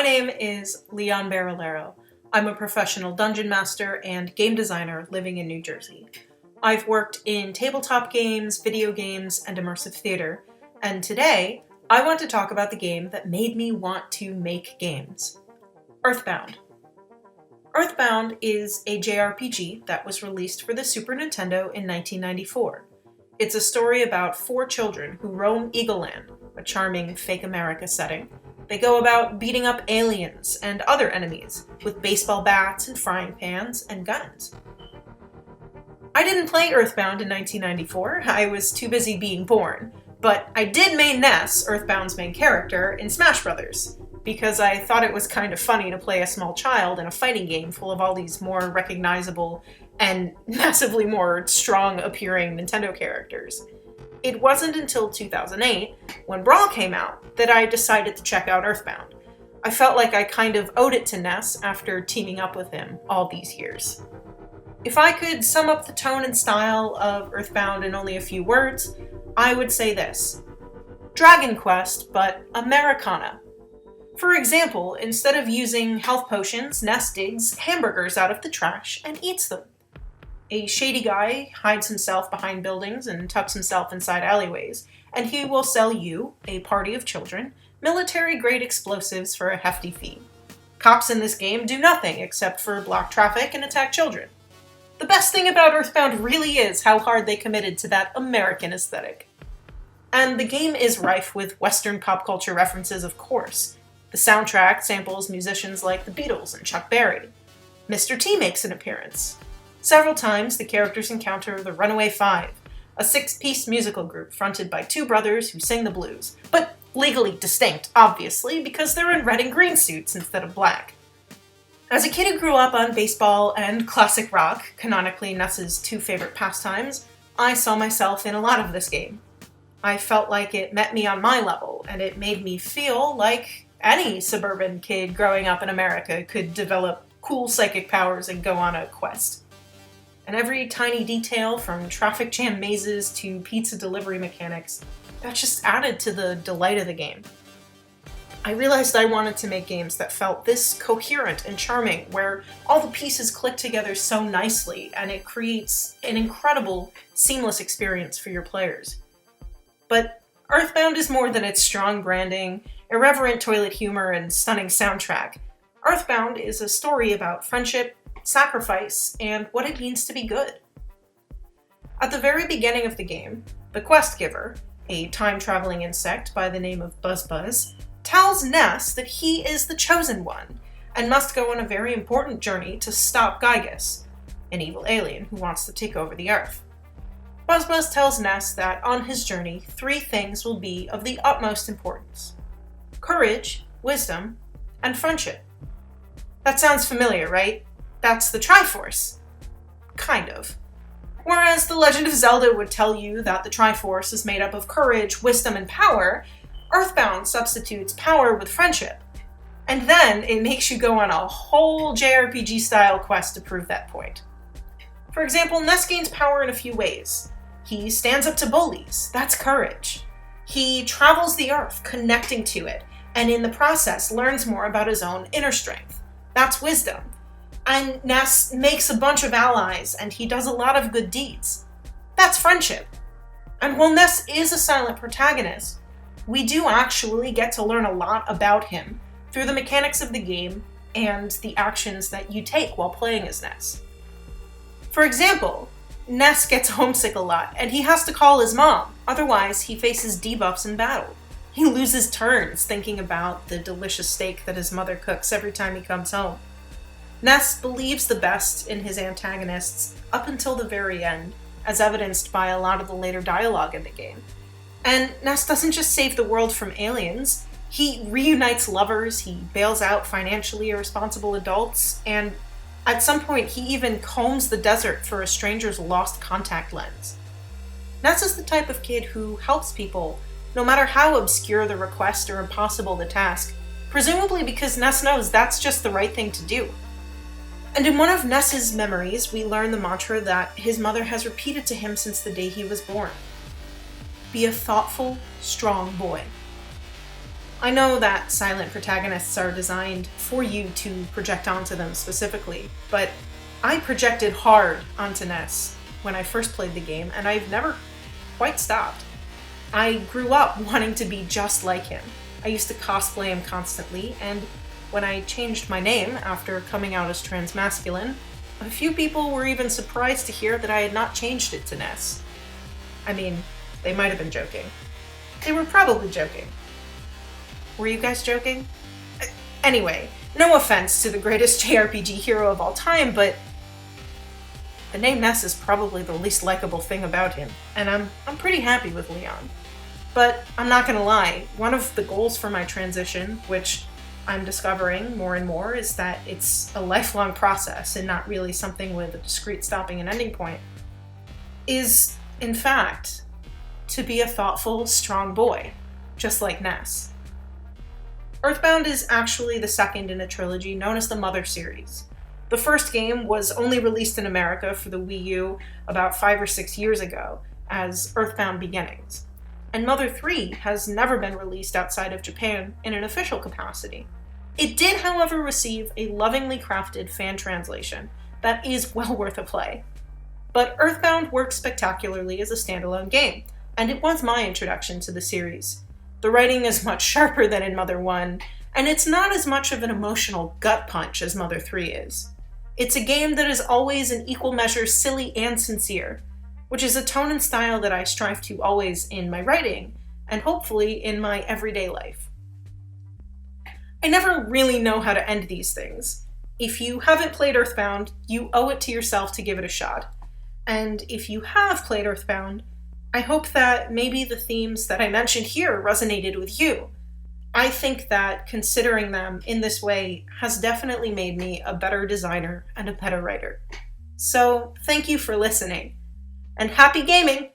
name is Leon Barillaro. I'm a professional dungeon master and game designer living in New Jersey. I've worked in tabletop games, video games, and immersive theater, and today I want to talk about the game that made me want to make games. Earthbound. Earthbound is a JRPG that was released for the Super Nintendo in 1994. It's a story about 4 children who roam Eagle Land, a charming fake America setting. They go about beating up aliens and other enemies with baseball bats and frying pans and guns. I didn't play Earthbound in 1994, I was too busy being born, but I did main Ness, Earthbound's main character, in Smash Brothers, because I thought it was kind of funny to play a small child in a fighting game full of all these more recognizable and massively more strong-appearing Nintendo characters. It wasn't until 2008, when Brawl came out, that I decided to check out Earthbound. I felt like I kind of owed it to Ness after teaming up with him all these years. If I could sum up the tone and style of Earthbound in only a few words, I would say this: Dragon Quest, but Americana. For example, instead of using health potions, Ness digs hamburgers out of the trash and eats them. A shady guy hides himself behind buildings and tucks himself inside alleyways, and he will sell you, a party of children, military-grade explosives for a hefty fee. Cops in this game do nothing except for block traffic and attack children. The best thing about Earthbound really is how hard they committed to that American aesthetic. And the game is rife with Western pop culture references, of course. The soundtrack samples musicians like the Beatles and Chuck Berry. Mr. T makes an appearance. Several times, the characters encounter the Runaway Five, a 6-piece musical group fronted by 2 brothers who sing the blues, but legally distinct, obviously, because they're in red and green suits instead of black. As a kid who grew up on baseball and classic rock, canonically Ness's 2 favorite pastimes, I saw myself in a lot of this game. I felt like it met me on my level, and it made me feel like any suburban kid growing up in America could develop cool psychic powers and go on a quest. And every tiny detail, from traffic jam mazes to pizza delivery mechanics, that just added to the delight of the game. I realized I wanted to make games that felt this coherent and charming, where all the pieces click together so nicely and it creates an incredible, seamless experience for your players. But Earthbound is more than its strong branding, irreverent toilet humor, and stunning soundtrack. Earthbound is a story about friendship, sacrifice, and what it means to be good. At the very beginning of the game, the quest giver, a time-traveling insect by the name of Buzz, tells Ness that he is the chosen one, and must go on a very important journey to stop Gygus, an evil alien who wants to take over the Earth. Buzz tells Ness that on his journey, 3 things will be of the utmost importance: courage, wisdom, and friendship. That sounds familiar, right? That's the Triforce. Kind of. Whereas The Legend of Zelda would tell you that the Triforce is made up of courage, wisdom, and power, Earthbound substitutes power with friendship. And then it makes you go on a whole JRPG-style quest to prove that point. For example, Ness gains power in a few ways. He stands up to bullies. That's courage. He travels the Earth, connecting to it, and in the process learns more about his own inner strength. That's wisdom. And Ness makes a bunch of allies, and he does a lot of good deeds. That's friendship. And while Ness is a silent protagonist, we do actually get to learn a lot about him through the mechanics of the game and the actions that you take while playing as Ness. For example, Ness gets homesick a lot, and he has to call his mom, otherwise he faces debuffs in battle. He loses turns thinking about the delicious steak that his mother cooks every time he comes home. Ness believes the best in his antagonists up until the very end, as evidenced by a lot of the later dialogue in the game. And Ness doesn't just save the world from aliens, he reunites lovers, he bails out financially irresponsible adults, and at some point he even combs the desert for a stranger's lost contact lens. Ness is the type of kid who helps people, no matter how obscure the request or impossible the task, presumably because Ness knows that's just the right thing to do. And in one of Ness's memories, we learn the mantra that his mother has repeated to him since the day he was born. Be a thoughtful, strong boy. I know that silent protagonists are designed for you to project onto them specifically, but I projected hard onto Ness when I first played the game, and I've never quite stopped. I grew up wanting to be just like him. I used to cosplay him constantly, and when I changed my name after coming out as transmasculine, a few people were even surprised to hear that I had not changed it to Ness. I mean, they might have been joking. They were probably joking. Were you guys joking? Anyway, no offense to the greatest JRPG hero of all time, but the name Ness is probably the least likable thing about him, and I'm pretty happy with Leon. But I'm not gonna lie, one of the goals for my transition, which I'm discovering more and more, is that it's a lifelong process and not really something with a discrete stopping and ending point, is, in fact, to be a thoughtful, strong boy, just like Ness. Earthbound is actually the second in a trilogy known as the Mother series. The first game was only released in America for the Wii U about 5 or 6 years ago as Earthbound Beginnings, and Mother 3 has never been released outside of Japan in an official capacity. It did, however, receive a lovingly crafted fan translation that is well worth a play. But Earthbound works spectacularly as a standalone game, and it was my introduction to the series. The writing is much sharper than in Mother 1, and it's not as much of an emotional gut punch as Mother 3 is. It's a game that is always in equal measure silly and sincere, which is a tone and style that I strive to always in my writing, and hopefully in my everyday life. I never really know how to end these things. If you haven't played Earthbound, you owe it to yourself to give it a shot. And if you have played Earthbound, I hope that maybe the themes that I mentioned here resonated with you. I think that considering them in this way has definitely made me a better designer and a better writer. So, thank you for listening, and happy gaming!